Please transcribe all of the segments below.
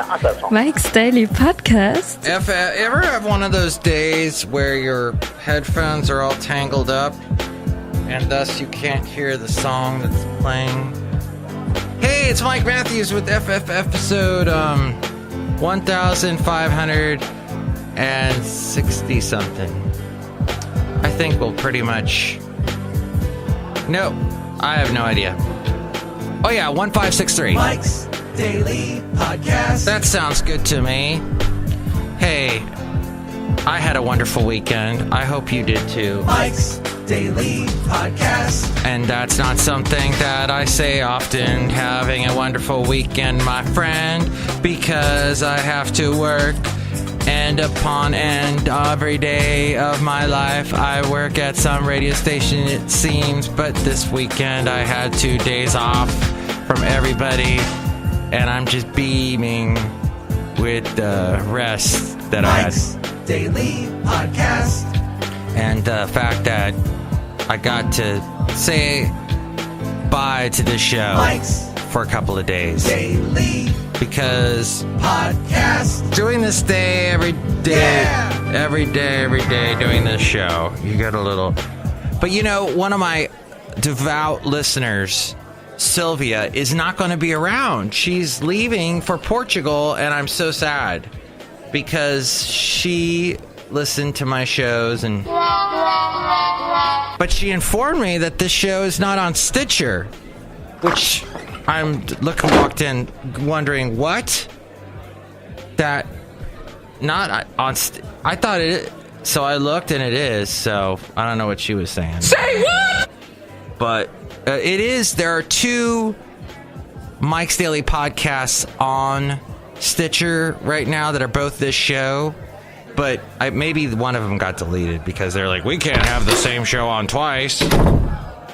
Mike's Daily Podcast. Ever have one of those days where your headphones are all tangled up and thus you can't hear the song that's playing? Hey, it's Mike Matthews with FF episode 1560 something. I think we'll pretty much... No, I have no idea. Oh yeah, 1563. Mike's Daily Podcast. That sounds good to me. Hey, I had a wonderful weekend. I hope you did too. Mike's Daily Podcast. And that's not something that I say often, having a wonderful weekend, my friend, because I have to work end upon end every day of my life. I work at some radio station, it seems, but this weekend I had 2 days off from everybody, and I'm just beaming with the rest that Mike's I had. Daily Podcast. And the fact that I got to say bye to this show Mike's for a couple of days. Daily Because Podcast. doing this day every day, Yeah. every day doing this show, you get a little... But you know, one of my devout listeners, Sylvia, is not going to be around. She's leaving for Portugal, and I'm so sad because she listened to my shows, and but she informed me that this show is not on Stitcher, which I'm walked in wondering what that not on. I thought it. So I looked, and it is. So I don't know what she was saying. Say what? But it is. There are 2 Mike's Daily Podcasts on Stitcher right now that are both this show. But maybe one of them got deleted because they're like, we can't have the same show on twice.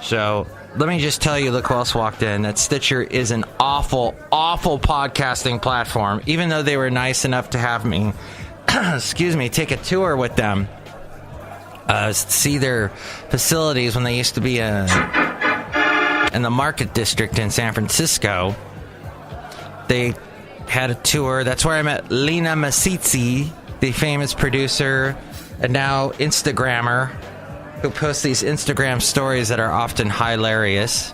So let me just tell you, look who else walked in, that Stitcher is an awful, awful podcasting platform. Even though they were nice enough to have me, excuse me, take a tour with them, see their facilities when they used to be in the Market District in San Francisco. They had a tour. That's where I met Lena Masizzi, the famous producer and now Instagrammer, who posts these Instagram stories that are often hilarious.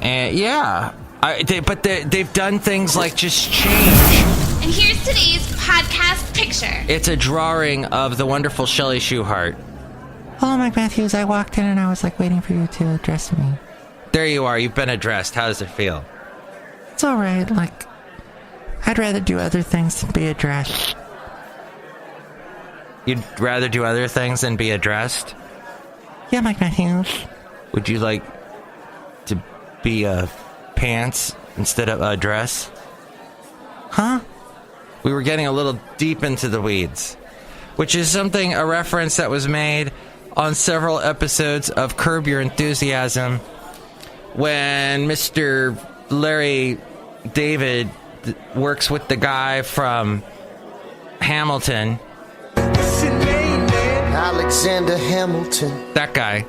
And yeah, they've done things like just change. And here's today's podcast picture. It's a drawing of the wonderful Chely Shoehart. Hello, Mike Matthews. I walked in and I was like waiting for you to address me. There you are. You've been addressed. How does it feel? It's alright. Like, I'd rather do other things than be addressed. You'd rather do other things than be addressed? Yeah, Mike Matthews. Would you like to be pants instead of a dress? Huh? We were getting a little deep into the weeds, which is a reference that was made on several episodes of Curb Your Enthusiasm when Mr. Larry David works with the guy from Hamilton. Alexander Hamilton. That guy.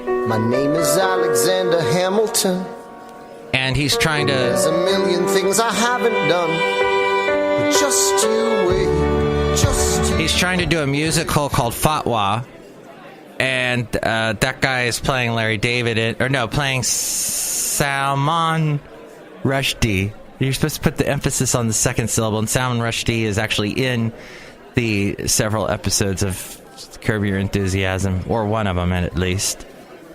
My name is Alexander Hamilton. And he's trying to... There's a million things I haven't done. But just you wait. Just you. He's trying to do a musical called Fatwa. And that guy is playing Larry David, playing Salman Rushdie. You're supposed to put the emphasis on the second syllable, and Salman Rushdie is actually in the several episodes of Curb Your Enthusiasm, or one of them at least.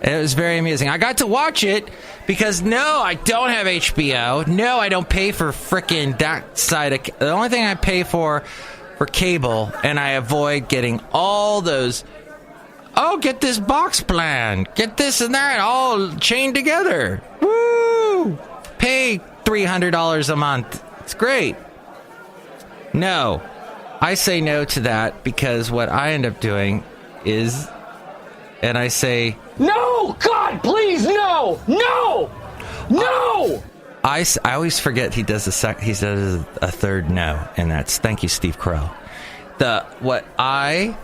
It was very amusing. I got to watch it because, no, I don't have HBO. No, I don't pay for frickin' that side of... The only thing I pay for cable, and I avoid getting all those... Oh, get this box plan. Get this and that all chained together. Woo! Pay $300 a month. It's great. No. I say no to that because what I end up doing is... And I say... No! God, please, no! No! No! I always forget he does a third no, and that's... Thank you, Steve Carell. What I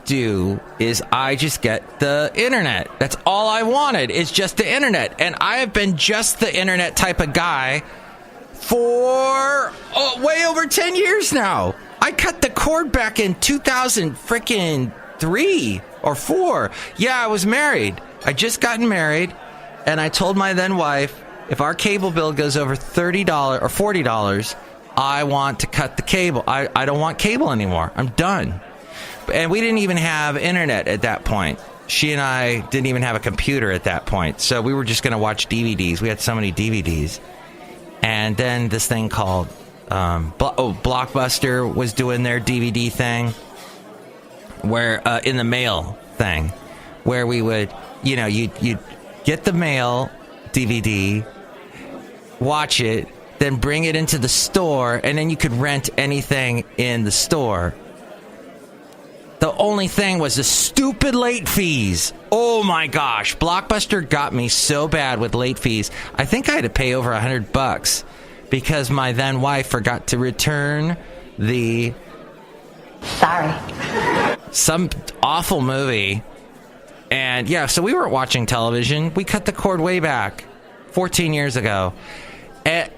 do is I just get the internet. That's all I wanted, is just the internet. And I have been just the internet type of guy for way over 10 years now. I cut the cord back in 2003 or 4. Yeah, I was married. I just gotten married, and I told my then wife, if our cable bill goes over $30 or $40, I want to cut the cable. I don't want cable anymore. I'm done. And we didn't even have internet at that point. She and I didn't even have a computer at that point. So we were just going to watch DVDs. We had so many DVDs. And then this thing called Blockbuster was doing their DVD thing, where in the mail thing, where we would, you'd get the mail DVD, watch it, then bring it into the store, and then you could rent anything in the store. The only thing was the stupid late fees. Oh my gosh. Blockbuster got me so bad with late fees. I think I had to pay over $100 because my then wife forgot to return some awful movie. And yeah, so we weren't watching television. We cut the cord way back 14 years ago. And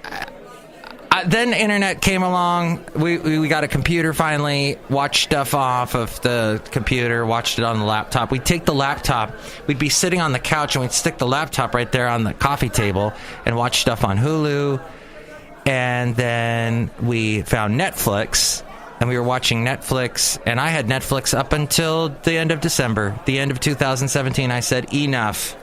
then the internet came along. We got a computer finally, watched stuff off of the computer, watched it on the laptop. We'd take the laptop, we'd be sitting on the couch, and we'd stick the laptop right there on the coffee table and watch stuff on Hulu. And then we found Netflix, and we were watching Netflix, and I had Netflix up until the end of December, the end of 2017. I said, enough.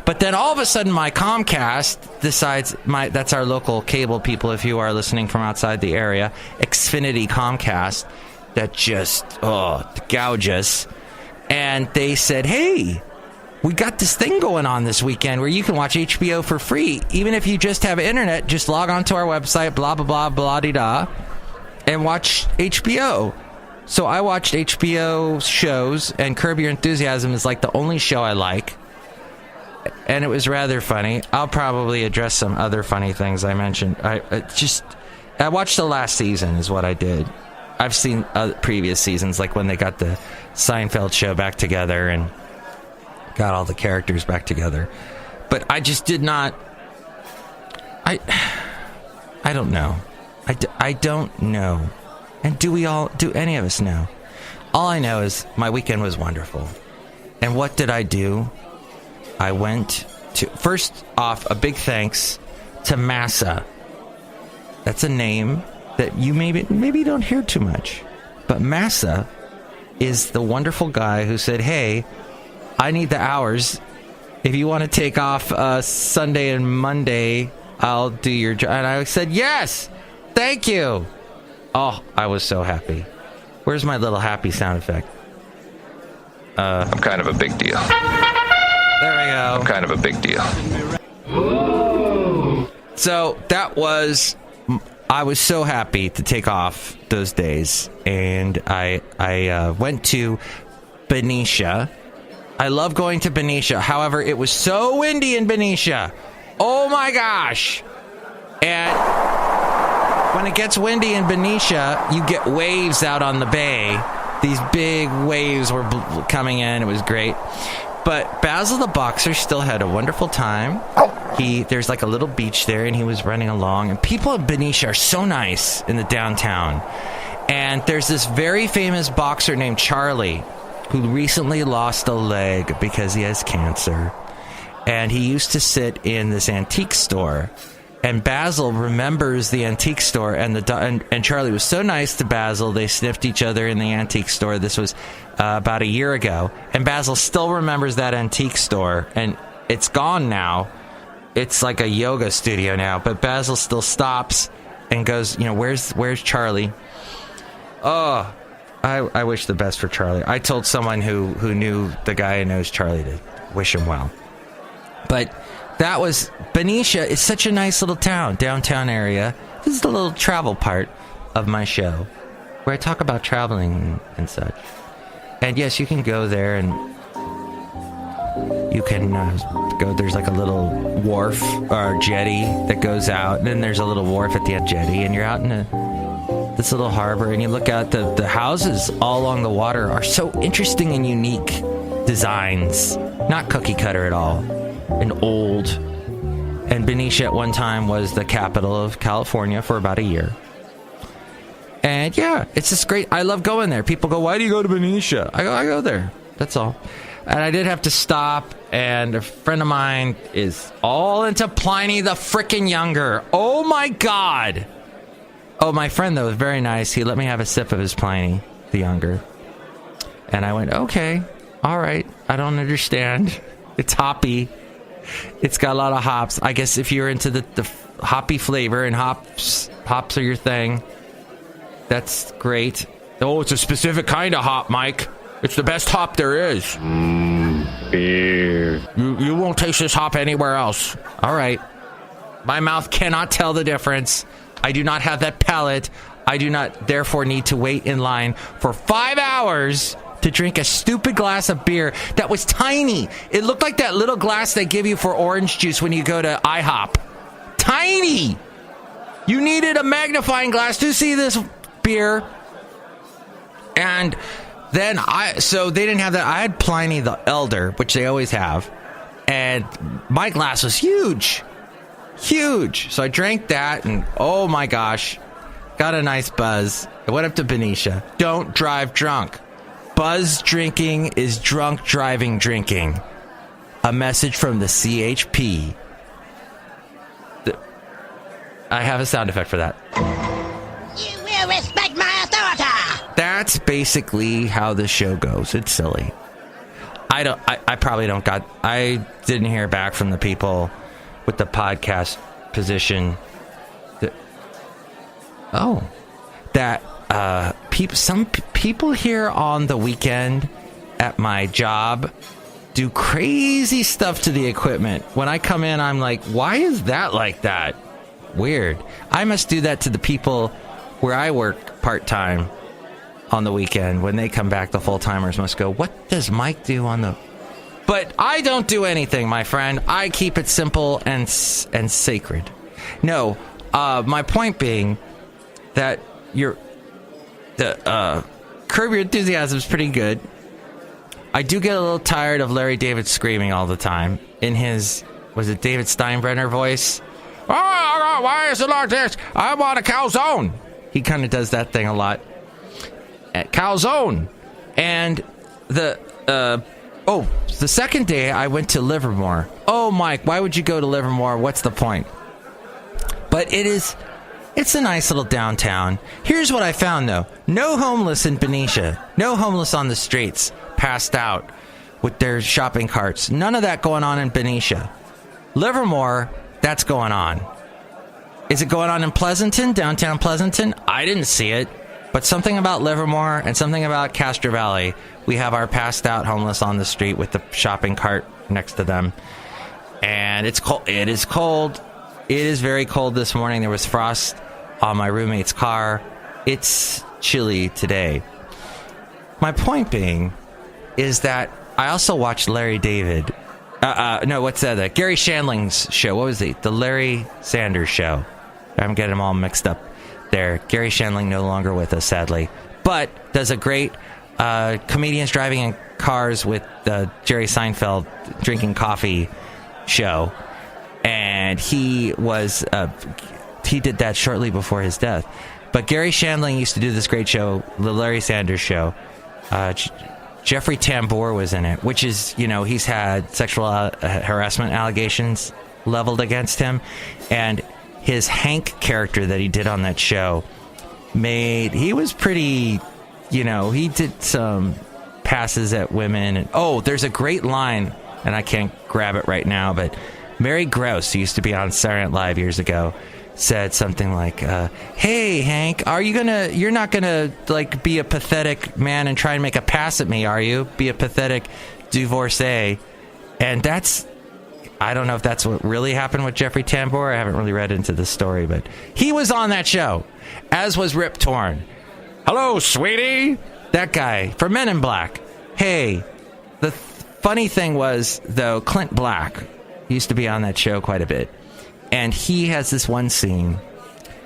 But then all of a sudden my Comcast decides, that's our local cable people if you are listening from outside the area, Xfinity Comcast, that just gouge us. And they said, hey, we got this thing going on this weekend where you can watch HBO for free. Even if you just have internet, just log on to our website, blah, blah, blah, blah-de-da, and watch HBO. So I watched HBO shows, and Curb Your Enthusiasm is like the only show I like. And it was rather funny. I'll probably address some other funny things I mentioned. I watched the last season is what I did. I've seen previous seasons, like when they got the Seinfeld show back together and got all the characters back together. But I just did not... I don't know. I don't know. And do any of us know? All I know is my weekend was wonderful. And what did I do? I went to, first off, a big thanks to Massa. That's a name that you maybe don't hear too much. But Massa is the wonderful guy who said, hey, I need the hours. If you want to take off Sunday and Monday, I'll do your job. And I said, yes, thank you. Oh, I was so happy. Where's my little happy sound effect? I'm kind of a big deal. There we go. I'm kind of a big deal. So I was so happy to take off those days, and I went to Benicia. I love going to Benicia. However, it was so windy in Benicia. Oh my gosh. And when it gets windy in Benicia, you get waves out on the bay. These big waves were coming in. It was great. But Basil the Boxer still had a wonderful time. There's like a little beach there, and he was running along. And people in Benicia are so nice in the downtown. And there's this very famous boxer named Chely, who recently lost a leg because he has cancer. And he used to sit in this antique store. And Basil remembers the antique store, and Chely was so nice to Basil, they sniffed each other in the antique store. This was about a year ago. And Basil still remembers that antique store, and it's gone now. It's like a yoga studio now, but Basil still stops and goes, where's Chely? Oh, I wish the best for Chely. I told someone who knew the guy who knows Chely to wish him well. But that was Benicia. Is such a nice little downtown area. This is the little travel part of my show, where I talk about traveling and such. And yes, you can go there, and you can go. There's like a little wharf or jetty that goes out, and then there's a little wharf at the end jetty, and you're out in this little harbor, and you look out. The houses all along the water are so interesting and unique designs, not cookie cutter at all. And old, And Benicia at one time was the capital of California for about a year. And yeah, it's just great. I love going there. People go, why do you go to Benicia? I go there. That's all. And I did have to stop, and a friend of mine is all into Pliny the frickin' Younger. Oh my God. Oh, my friend, though, was very nice. He let me have a sip of his Pliny the Younger. And I went, okay, all right. I don't understand. It's hoppy. It's got a lot of hops. I guess if you're into the hoppy flavor and hops are your thing, that's great. Oh, it's a specific kind of hop, Mike. It's the best hop there is. Beer. You won't taste this hop anywhere else. All right. My mouth cannot tell the difference. I do not have that palate. I do not, therefore, need to wait in line for 5 hours to drink a stupid glass of beer that was tiny. It looked like that little glass they give you for orange juice when you go to IHOP. Tiny! You needed a magnifying glass to see this beer. And then so they didn't have that. I had Pliny the Elder, which they always have. And my glass was huge. Huge. So I drank that, and oh my gosh, got a nice buzz. I went up to Benicia. Don't drive drunk. Buzz drinking is drunk driving drinking. A message from the CHP. I have a sound effect for that. You will respect my authority. That's basically how the show goes. It's silly. I probably don't I didn't hear back from the people with the podcast position. Some people here on the weekend at my job do crazy stuff to the equipment. When I come in, I'm like, why is that like that? Weird. I must do that to the people where I work part-time on the weekend. When they come back, the full-timers must go, what does Mike do on the... But I don't do anything, my friend. I keep it simple and sacred. No, my point being that Curb Your Enthusiasm is pretty good. I do get a little tired of Larry David screaming all the time in his, was it David Steinbrenner voice? Oh, why is it like this? I want a calzone. He kind of does that thing a lot. At calzone. And the second day I went to Livermore. Oh, Mike, why would you go to Livermore? What's the point? But it's a nice little downtown. Here's what I found, though. No homeless in Benicia. No homeless on the streets, passed out with their shopping carts. None of that going on in Benicia. Livermore, that's going on. Is it going on in Pleasanton, downtown Pleasanton? I didn't see it. But something about Livermore and something about Castro Valley. We have our passed out homeless on the street with the shopping cart next to them. And it's cold. It is cold. It is very cold this morning. There was frost on my roommate's car. It's chilly today. My point being is that I also watched Larry David. What's that? Gary Shandling's show. What was it? The Larry Sanders Show. I'm getting them all mixed up there. Gary Shandling no longer with us, sadly. But does a great comedians driving in cars with Jerry Seinfeld drinking coffee show. And he did that shortly before his death. But Gary Shandling used to do this great show, the Larry Sanders Show. Jeffrey Tambor was in it, which is, he's had sexual harassment allegations leveled against him. And his Hank character that he did on that show he was pretty, he did some passes at women. And, there's a great line, and I can't grab it right now, but Mary Gross, who used to be on Saturday Night Live years ago, said something like, hey, Hank, you're not gonna, be a pathetic man and try and make a pass at me, are you? Be a pathetic divorcee. And I don't know if that's what really happened with Jeffrey Tambor. I haven't really read into the story, but he was on that show, as was Rip Torn. Hello, sweetie. That guy from Men in Black. Hey, the funny thing was, though, Clint Black used to be on that show quite a bit. And he has this one scene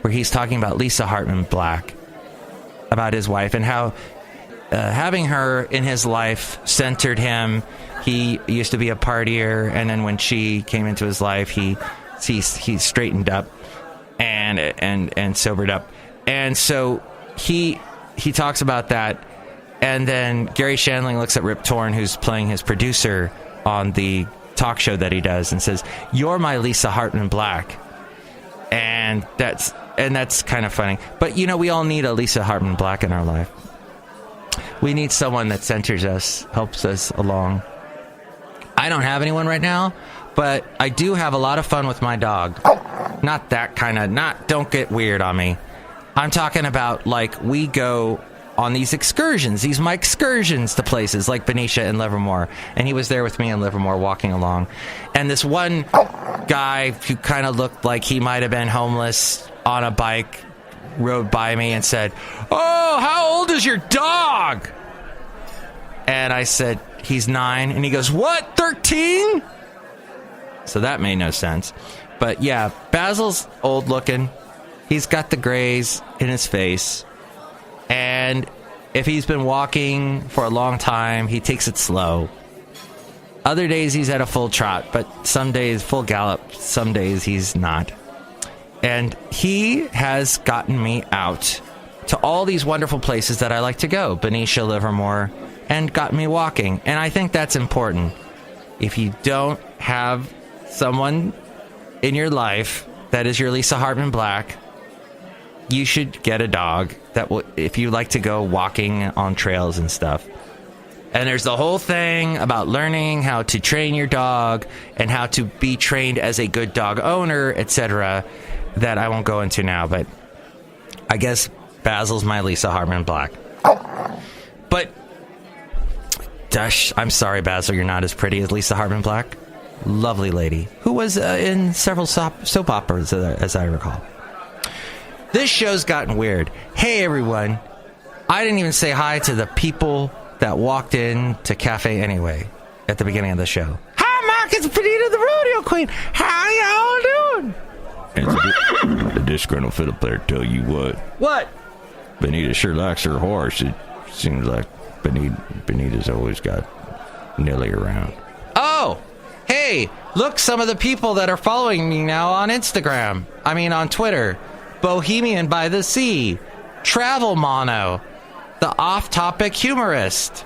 where he's talking about Lisa Hartman Black, about his wife, and how having her in his life centered him. He used to be a partier, and then when she came into his life, he he's straightened up and sobered up. And so he talks about that. And then Gary Shandling looks at Rip Torn, who's playing his producer on the talk show that he does, and says, "You're my Lisa Hartman Black." And that's kind of funny. But, we all need a Lisa Hartman Black in our life. We need someone that centers us, helps us along. I don't have anyone right now, but I do have a lot of fun with my dog. Not that kind of, don't get weird on me. I'm talking about, we go on these excursions, these Mike excursions to places like Benicia and Livermore. And he was there with me in Livermore walking along. And this one guy who kind of looked like he might have been homeless on a bike rode by me and said, "Oh, how old is your dog?" And I said, "He's 9. And he goes, "What, 13? So that made no sense. But yeah, Basil's old looking. He's got the grays in his face. And if he's been walking for a long time, he takes it slow. Other days he's at a full trot, but some days full gallop, some days he's not. And he has gotten me out to all these wonderful places that I like to go, Benicia, Livermore, and got me walking. And I think that's important. If you don't have someone in your life that is your Lisa Hartman Black, you should get a dog that will, if you like to go walking on trails and stuff. And there's the whole thing about learning how to train your dog and how to be trained as a good dog owner, etc., that I won't go into now. But I guess Basil's my Lisa Hartman Black. But, I'm sorry, Basil, you're not as pretty as Lisa Hartman Black. Lovely lady who was in several soap operas, as I recall. This show's gotten weird. Hey, everyone. I didn't even say hi to the people that walked in to Cafe Anyway at the beginning of the show. Hi, Mark. It's Benita, the rodeo queen. How y'all doing? And the Disgruntled Fiddle Player tell you what. What? Benita sure likes her horse. It seems like Benita's always got Nelly around. Oh, hey, look, some of the people that are following me now on Instagram. On Twitter. Bohemian by the Sea, Travel Mono, the off-topic humorist.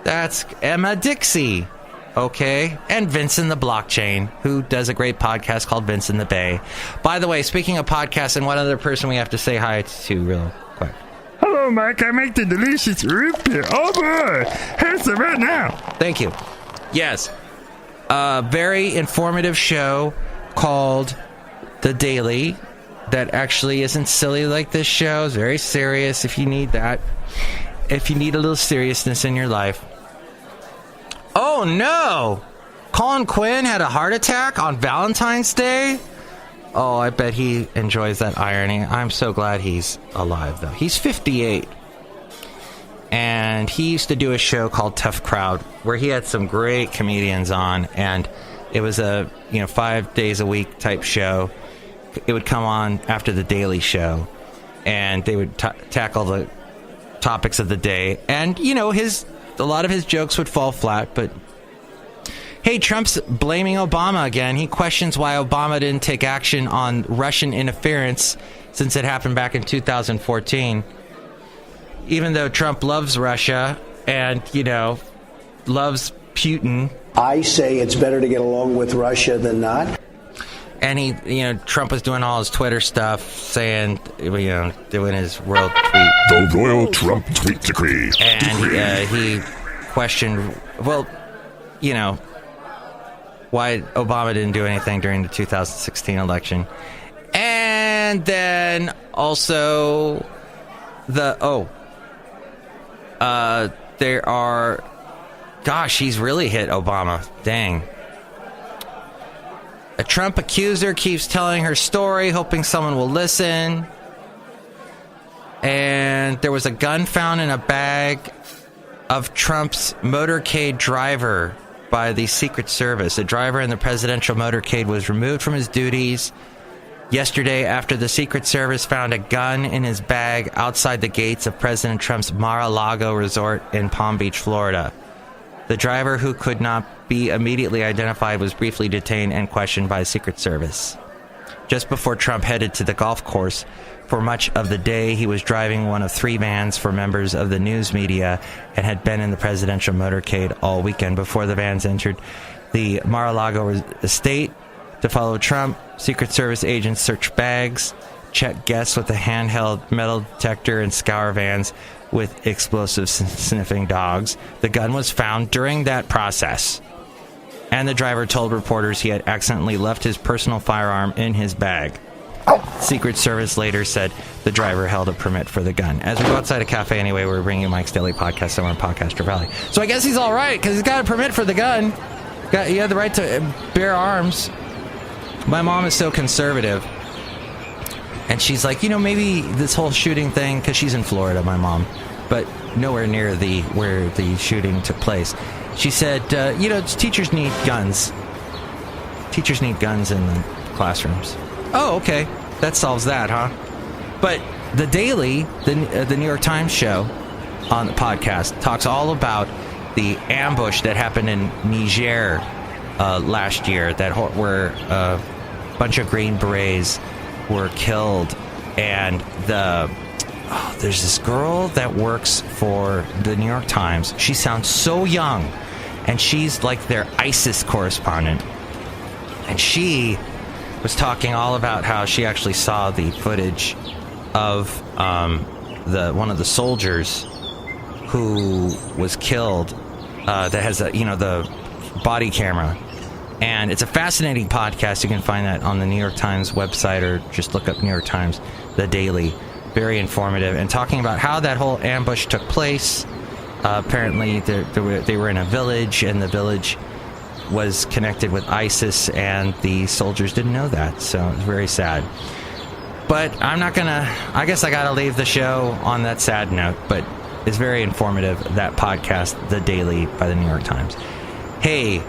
That's Emma Dixie. Okay. And Vincent the Blockchain, who does a great podcast called Vincent the Bay. By the way, speaking of podcasts, and one other person we have to say hi to real quick. Hello, Mike. I make the delicious root beer. Oh, boy. Here's some right now. Thank you. Yes. A very informative show called The Daily that actually isn't silly like this show. It's very serious if you need that. If you need a little seriousness in your life. Oh, no! Colin Quinn had a heart attack on Valentine's Day? Oh, I bet he enjoys that irony. I'm so glad he's alive, though. He's 58. And he used to do a show called Tough Crowd, where he had some great comedians on, and it was a 5 days a week type show. It would come on after the Daily Show, and they would tackle the topics of the day. And, a lot of his jokes would fall flat, but hey, Trump's blaming Obama again. He questions why Obama didn't take action on Russian interference since it happened back in 2014. Even though Trump loves Russia and, loves Putin. I say it's better to get along with Russia than not. And Trump was doing all his Twitter stuff, saying, doing his world tweet. The Royal Trump Tweet Decree. And he questioned, why Obama didn't do anything during the 2016 election. And then also he's really hit Obama. Dang. A Trump accuser keeps telling her story, hoping someone will listen. And there was a gun found in a bag of Trump's motorcade driver by the Secret Service. The driver in the presidential motorcade was removed from his duties yesterday after the Secret Service found a gun in his bag outside the gates of President Trump's Mar-a-Lago resort in Palm Beach, Florida. The driver, who could not be immediately identified, was briefly detained and questioned by the Secret Service. Just before Trump headed to the golf course, for much of the day, he was driving one of 3 vans for members of the news media and had been in the presidential motorcade all weekend. Before the vans entered the Mar-a-Lago estate to follow Trump, Secret Service agents searched bags, check guests with a handheld metal detector, and scour vans with explosive sniffing dogs. The gun was found during that process, and the driver told reporters he had accidentally left his personal firearm in his bag. Secret Service later said the driver held a permit for the gun. As we go outside a cafe anyway, we're bringing you Mike's Daily Podcast somewhere in Podcaster Valley. So I guess he's all right, because he's got a permit for the gun. He had the right to bear arms. My mom is so conservative. And she's like, maybe this whole shooting thing, because she's in Florida, my mom, but nowhere near where the shooting took place. She said, teachers need guns. Teachers need guns in the classrooms. Oh, okay. That solves that, huh? But the Daily, the New York Times show on the podcast, talks all about the ambush that happened in Niger last year, where a bunch of Green Berets were killed, and there's this girl that works for the New York Times. She sounds so young, and she's like their ISIS correspondent, and she was talking all about how she actually saw the footage of one of the soldiers who was killed that has the body camera. And it's a fascinating podcast. You can find that on the New York Times website, or just look up New York Times, The Daily. Very informative, and talking about how that whole ambush took place. Apparently, they were in a village, and the village was connected with ISIS, and the soldiers didn't know that. So it's very sad. But I guess I gotta leave the show on that sad note, but it's very informative, that podcast, The Daily by the New York Times. Hey,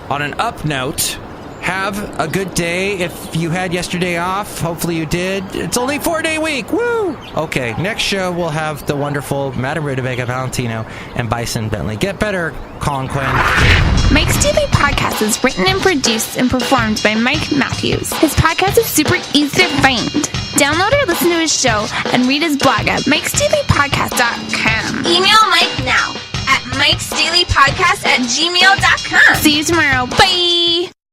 on an up note, have a good day. If you had yesterday off, hopefully you did. It's only a 4-day week. Woo! Okay, next show we'll have the wonderful Madame Rootabega, Valentino, and Bison Bentley. Get better, Colin Quinn. Mike's Daily Podcast is written and produced and performed by Mike Matthews. His podcast is super easy to find. Download or listen to his show and read his blog at MIKEs-DAILY-PODCAST.com. Email Mike now at MIKEs-DAILY-PODCAST@gmail.com. See you tomorrow. Bye!